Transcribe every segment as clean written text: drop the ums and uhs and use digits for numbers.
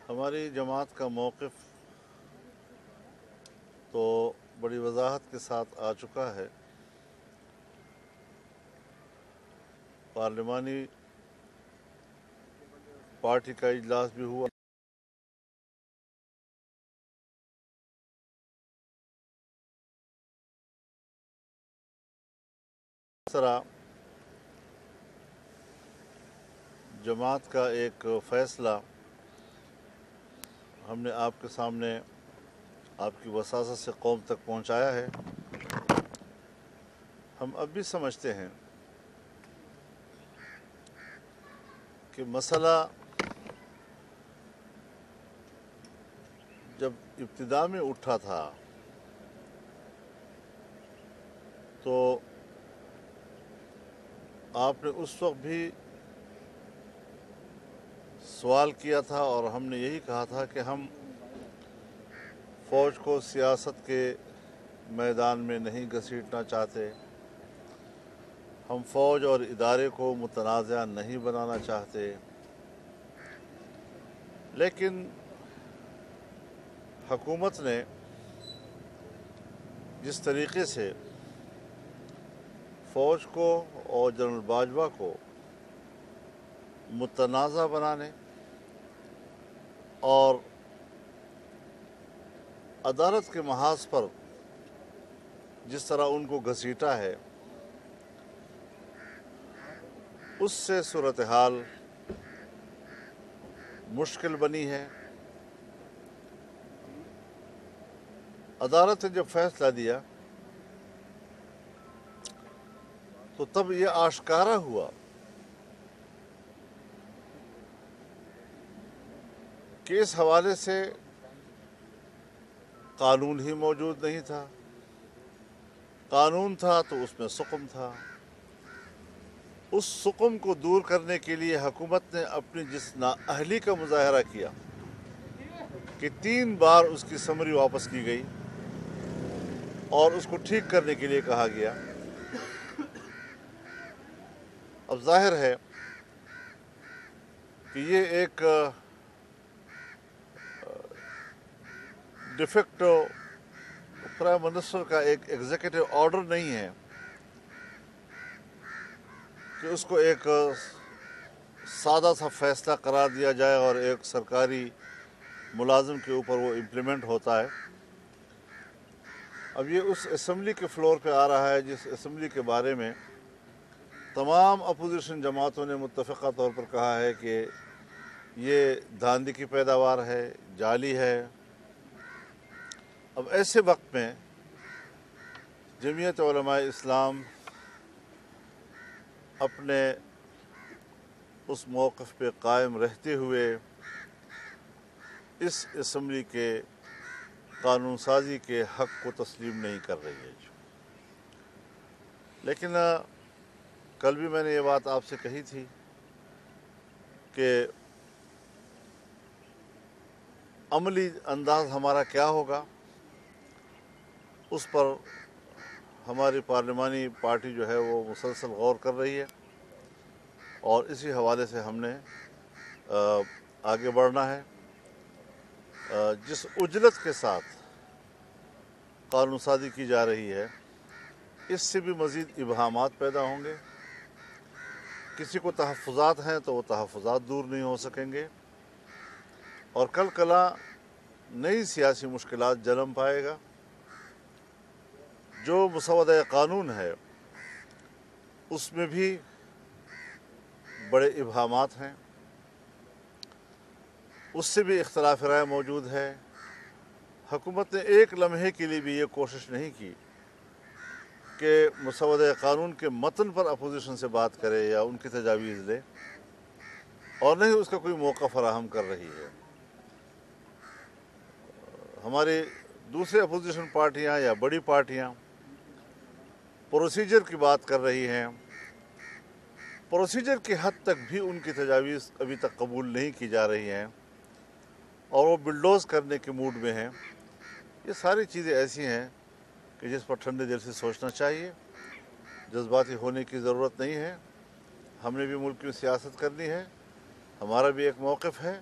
ہماری جماعت کا موقف تو بڑی وضاحت کے ساتھ آ چکا ہے۔ پارلیمانی پارٹی کا اجلاس بھی ہوا، اس طرح جماعت کا ایک فیصلہ ہم نے آپ کے سامنے آپ کی وساطت سے قوم تک پہنچایا ہے۔ ہم اب بھی سمجھتے ہیں کہ مسئلہ جب ابتدا میں اٹھا تھا تو آپ نے اس وقت بھی سوال کیا تھا اور ہم نے یہی کہا تھا کہ ہم فوج کو سیاست کے میدان میں نہیں گھسیٹنا چاہتے، ہم فوج اور ادارے کو متنازع نہیں بنانا چاہتے، لیکن حکومت نے جس طریقے سے فوج کو اور جنرل باجوہ کو متنازع بنانے اور عدالت کے محاذ پر جس طرح ان کو گھسیٹا ہے، اس سے صورتحال مشکل بنی ہے۔ عدالت نے جب فیصلہ دیا تو تب یہ آشکارا ہوا کہ اس حوالے سے قانون ہی موجود نہیں تھا، قانون تھا تو اس میں سقم تھا۔ اس سقم کو دور کرنے کے لیے حکومت نے اپنی جس نااہلی کا مظاہرہ کیا کہ 3 بار اس کی سمری واپس کی گئی اور اس کو ٹھیک کرنے کے لیے کہا گیا۔ اب ظاہر ہے کہ یہ ایک ڈیفیکٹو پرائم منسٹر کا ایک ایگزیکٹو آرڈر نہیں ہے کہ اس کو ایک سادہ سا فیصلہ قرار دیا جائے اور ایک سرکاری ملازم کے اوپر وہ امپلیمنٹ ہوتا ہے۔ اب یہ اس اسمبلی کے فلور پہ آ رہا ہے جس اسمبلی کے بارے میں تمام اپوزیشن جماعتوں نے متفقہ طور پر کہا ہے کہ یہ دھاندلی کی پیداوار ہے، جعلی ہے۔ اب ایسے وقت میں جمعیت علماء اسلام اپنے اس موقف پہ قائم رہتے ہوئے اس اسمبلی کے قانون سازی کے حق کو تسلیم نہیں کر رہی ہے۔ لیکن کل بھی میں نے یہ بات آپ سے کہی تھی کہ عملی انداز ہمارا کیا ہوگا اس پر ہماری پارلیمانی پارٹی جو ہے وہ مسلسل غور کر رہی ہے، اور اسی حوالے سے ہم نے آگے بڑھنا ہے۔ جس عجلت کے ساتھ قانون سازی کی جا رہی ہے اس سے بھی مزید ابہامات پیدا ہوں گے۔ کسی کو تحفظات ہیں تو وہ تحفظات دور نہیں ہو سکیں گے، اور کل کلا نئی سیاسی مشکلات جنم پائے گا۔ جو مسودہ قانون ہے اس میں بھی بڑے ابہامات ہیں، اس سے بھی اختلاف رائے موجود ہے۔ حکومت نے ایک لمحے کے لیے بھی یہ کوشش نہیں کی کہ مسودہ قانون کے متن پر اپوزیشن سے بات کرے یا ان کی تجاویز لے، اور نہ ہی اس کا کوئی موقع فراہم کر رہی ہے۔ ہماری دوسرے اپوزیشن پارٹیاں یا بڑی پارٹیاں پروسیجر کی بات کر رہی ہیں، پروسیجر کی حد تک بھی ان کی تجاویز ابھی تک قبول نہیں کی جا رہی ہیں، اور وہ بلڈوز کرنے کے موڈ میں ہیں۔ یہ ساری چیزیں ایسی ہیں کہ جس پر ٹھنڈے دل سے سوچنا چاہیے، جذباتی ہونے کی ضرورت نہیں ہے۔ ہم نے بھی ملک میں سیاست کرنی ہے، ہمارا بھی ایک موقف ہے،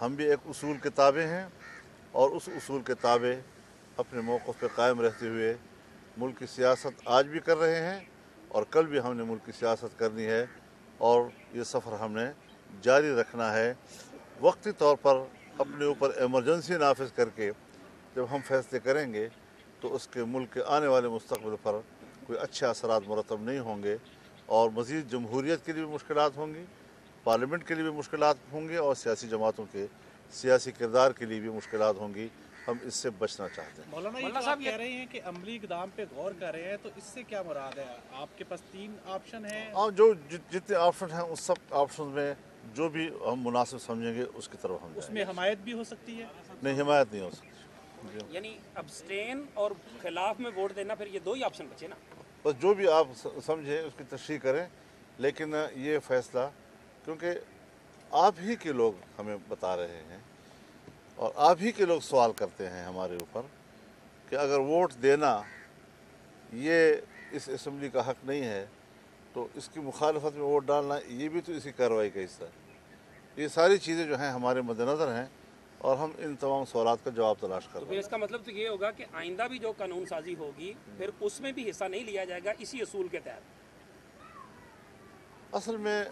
ہم بھی ایک اصول کے تابع ہیں اور اس اصول کے تابع اپنے موقف پہ قائم رہتے ہوئے ملک کی سیاست آج بھی کر رہے ہیں اور کل بھی ہم نے ملک کی سیاست کرنی ہے اور یہ سفر ہم نے جاری رکھنا ہے۔ وقتی طور پر اپنے اوپر ایمرجنسی نافذ کر کے جب ہم فیصلے کریں گے تو اس کے ملک کے آنے والے مستقبل پر کوئی اچھے اثرات مرتب نہیں ہوں گے اور مزید جمہوریت کے لیے بھی مشکلات ہوں گی، پارلیمنٹ کے لیے بھی مشکلات ہوں گی اور سیاسی جماعتوں کے سیاسی کردار کے لیے بھی مشکلات ہوں گی۔ ہم اس سے بچنا چاہتے ہیں۔ مولانا صاحب کہہ رہے ہیں کہ عملی اقدام پہ غور کر رہے ہیں، تو اس سے کیا مراد ہے؟ آپ کے پاس 3 آپشن ہیں؟ اور جو جتنے آپشن ہیں اس سب آپشن میں جو بھی ہم مناسب سمجھیں گے اس کی طرف ہم اس جائیں میں حمایت بھی ہو سکتی ہے؟ نہیں، حمایت نہیں ہو سکتی۔ یعنی ابسٹین اور خلاف میں ووٹ دینا، پھر یہ 2 ہی آپشن بچے نا۔ بس جو بھی آپ سمجھیں اس کی تشریح کریں، لیکن یہ فیصلہ کیونکہ آپ ہی کے لوگ ہمیں بتا رہے ہیں اور آپ ہی کے لوگ سوال کرتے ہیں ہمارے اوپر کہ اگر ووٹ دینا یہ اس اسمبلی کا حق نہیں ہے تو اس کی مخالفت میں ووٹ ڈالنا یہ بھی تو اسی کارروائی کا حصہ ہے۔ یہ ساری چیزیں جو ہیں ہمارے مد نظر ہیں اور ہم ان تمام سوالات کا جواب تلاش کر تو رہے پھر ہیں۔ اس کا مطلب تو یہ ہوگا کہ آئندہ بھی جو قانون سازی ہوگی پھر اس میں بھی حصہ نہیں لیا جائے گا اسی اصول کے تحت۔ اصل میں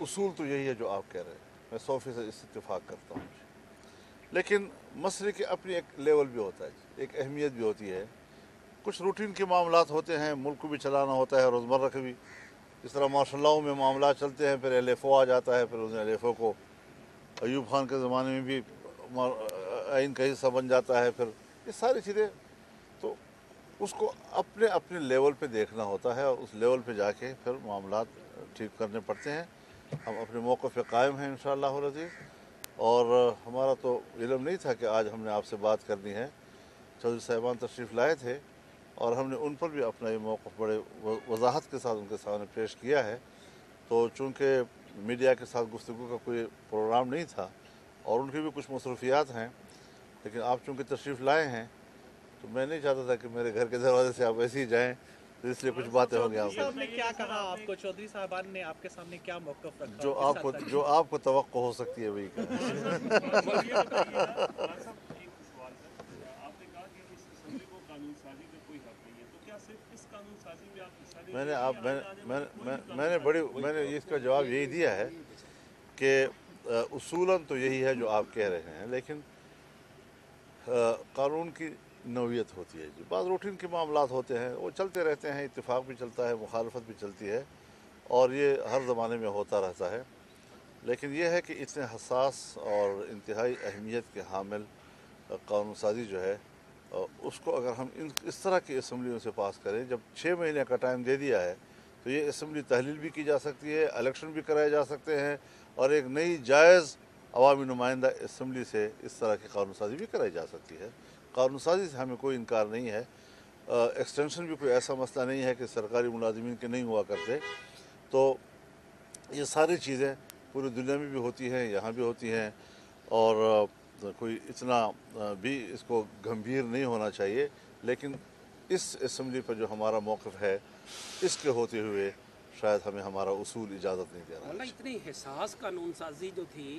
اصول تو یہی ہے جو آپ کہہ رہے ہیں، میں 100% اس سے اتفاق کرتا ہوں، لیکن مسئلے کی اپنی ایک لیول بھی ہوتا ہے، ایک اہمیت بھی ہوتی ہے۔ کچھ روٹین کے معاملات ہوتے ہیں، ملک کو بھی چلانا ہوتا ہے روزمرہ کے بھی، اس طرح مارشل لاؤ میں معاملات چلتے ہیں، پھر ایل ایف او آ جاتا ہے، پھر اس ایل ایف او کو ایوب خان کے زمانے میں بھی آئین کا حصہ بن جاتا ہے، پھر یہ ساری چیزیں تو اس کو اپنے اپنے لیول پہ دیکھنا ہوتا ہے اور اس لیول پہ جا کے پھر معاملات ٹھیک کرنے پڑتے ہیں۔ ہم اپنے موقف پہ قائم ہیں انشاءاللہ العزیز، اور ہمارا تو علم نہیں تھا کہ آج ہم نے آپ سے بات کرنی ہے۔ چودھری صاحبان تشریف لائے تھے اور ہم نے ان پر بھی اپنا یہ موقف بڑے وضاحت کے ساتھ ان کے سامنے پیش کیا ہے، تو چونکہ میڈیا کے ساتھ گفتگو کا کوئی پروگرام نہیں تھا اور ان کی بھی کچھ مصروفیات ہیں، لیکن آپ چونکہ تشریف لائے ہیں تو میں نہیں چاہتا تھا کہ میرے گھر کے دروازے سے آپ ایسے ہی جائیں، تو اس لیے کچھ باتیں ہوں گی آپ صاحب نے کیا کہا آپ کو؟ چودھری صاحبان نے آپ کے سامنے کیا موقف رکھا؟ جو آپ کو توقع ہو سکتی ہے وہی میں نے اس کا جواب یہی دیا ہے کہ اصولاً تو یہی ہے جو آپ کہہ رہے ہیں، لیکن قانون کی نوعیت ہوتی ہے جی، بعض روٹین کے معاملات ہوتے ہیں وہ چلتے رہتے ہیں، اتفاق بھی چلتا ہے، مخالفت بھی چلتی ہے اور یہ ہر زمانے میں ہوتا رہتا ہے، لیکن یہ ہے کہ اتنے حساس اور انتہائی اہمیت کے حامل قانون سازی جو ہے اس کو اگر ہم اس طرح کی اسمبلیوں سے پاس کریں، جب 6 مہینے کا ٹائم دے دیا ہے تو یہ اسمبلی تحلیل بھی کی جا سکتی ہے، الیکشن بھی کرائے جا سکتے ہیں اور ایک نئی جائز عوامی نمائندہ اسمبلی سے اس طرح کی قانون سازی بھی کرائی جا سکتی ہے۔ قانون سازی سے ہمیں کوئی انکار نہیں ہے، ایکسٹینشن بھی کوئی ایسا مسئلہ نہیں ہے کہ سرکاری ملازمین کے نہیں ہوا کرتے، تو یہ ساری چیزیں پوری دنیا میں بھی ہوتی ہیں، یہاں بھی ہوتی ہیں اور کوئی اتنا بھی اس کو گمبھیر نہیں ہونا چاہیے، لیکن اس اسمبلی پر جو ہمارا موقف ہے اس کے ہوتے ہوئے شاید ہمیں ہمارا اصول اجازت نہیں دے رہا ہے۔ اتنی حساس قانون سازی جو تھی،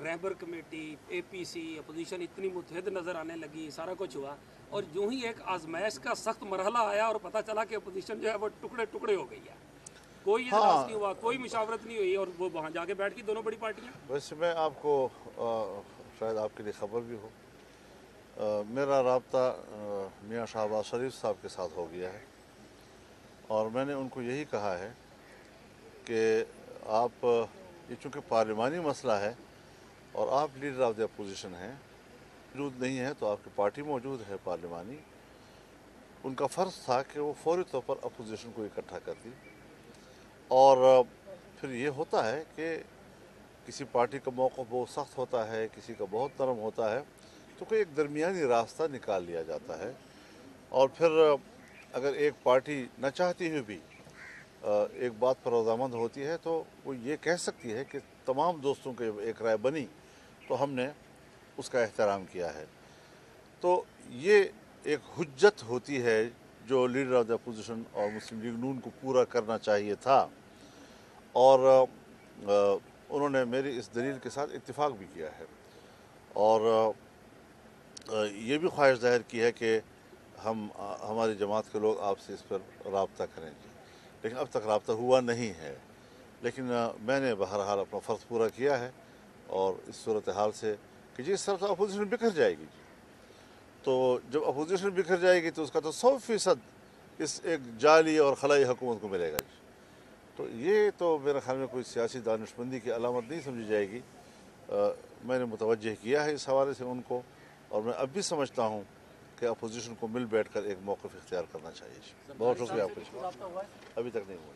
رہبر کمیٹی، اے پی سی، اپوزیشن اتنی متحد نظر آنے لگی، سارا کچھ ہوا، اور یوں ہی ایک آزمائش کا سخت مرحلہ آیا اور پتہ چلا کہ اپوزیشن جو ہے وہ ٹکڑے ٹکڑے ہو گئی ہے، کوئی اجلاس نہیں ہوا، کوئی مشاورت نہیں ہوئی اور وہ وہاں جا کے بیٹھ گئی دونوں بڑی پارٹیاں۔ ویسے میں آپ کو شاید آپ کے لیے خبر بھی ہو، میرا رابطہ میاں شہباز شریف صاحب کے ساتھ ہو گیا ہے اور میں نے ان کو یہی کہا ہے کہ آپ یہ چونکہ پارلیمانی مسئلہ ہے اور آپ لیڈر آف دی اپوزیشن ہیں، موجود نہیں ہے تو آپ کی پارٹی موجود ہے پارلیمانی، ان کا فرض تھا کہ وہ فوری طور پر اپوزیشن کو اکٹھا کرتی، اور پھر یہ ہوتا ہے کہ کسی پارٹی کا موقف بہت سخت ہوتا ہے، کسی کا بہت نرم ہوتا ہے، تو کوئی ایک درمیانی راستہ نکال لیا جاتا ہے، اور پھر اگر ایک پارٹی نہ چاہتی ہوئی بھی ایک بات پر رضامند ہوتی ہے تو وہ یہ کہہ سکتی ہے کہ تمام دوستوں کے ایک رائے بنی تو ہم نے اس کا احترام کیا ہے، تو یہ ایک حجت ہوتی ہے جو لیڈر آف دی اپوزیشن اور مسلم لیگ نون کو پورا کرنا چاہیے تھا، اور انہوں نے میری اس دلیل کے ساتھ اتفاق بھی کیا ہے اور یہ بھی خواہش ظاہر کی ہے کہ ہماری جماعت کے لوگ آپ سے اس پر رابطہ کریں گے، لیکن اب تک رابطہ ہوا نہیں ہے۔ لیکن میں نے بہرحال اپنا فرض پورا کیا ہے اور اس صورتحال سے کہ جس طرح سے اپوزیشن بکھر جائے گی تو جب اپوزیشن بکھر جائے گی تو اس کا تو 100% اس ایک جعلی اور خلائی حکومت کو ملے گا جی۔ تو یہ تو میرے خیال میں کوئی سیاسی دانش مندی کی علامت نہیں سمجھی جائے گی۔ میں نے متوجہ کیا ہے اس حوالے سے ان کو، اور میں اب بھی سمجھتا ہوں کہ اپوزیشن کو مل بیٹھ کر ایک موقف اختیار کرنا چاہیے جی۔ بہت شکریہ آپ کا، ابھی تک نہیں ہوا۔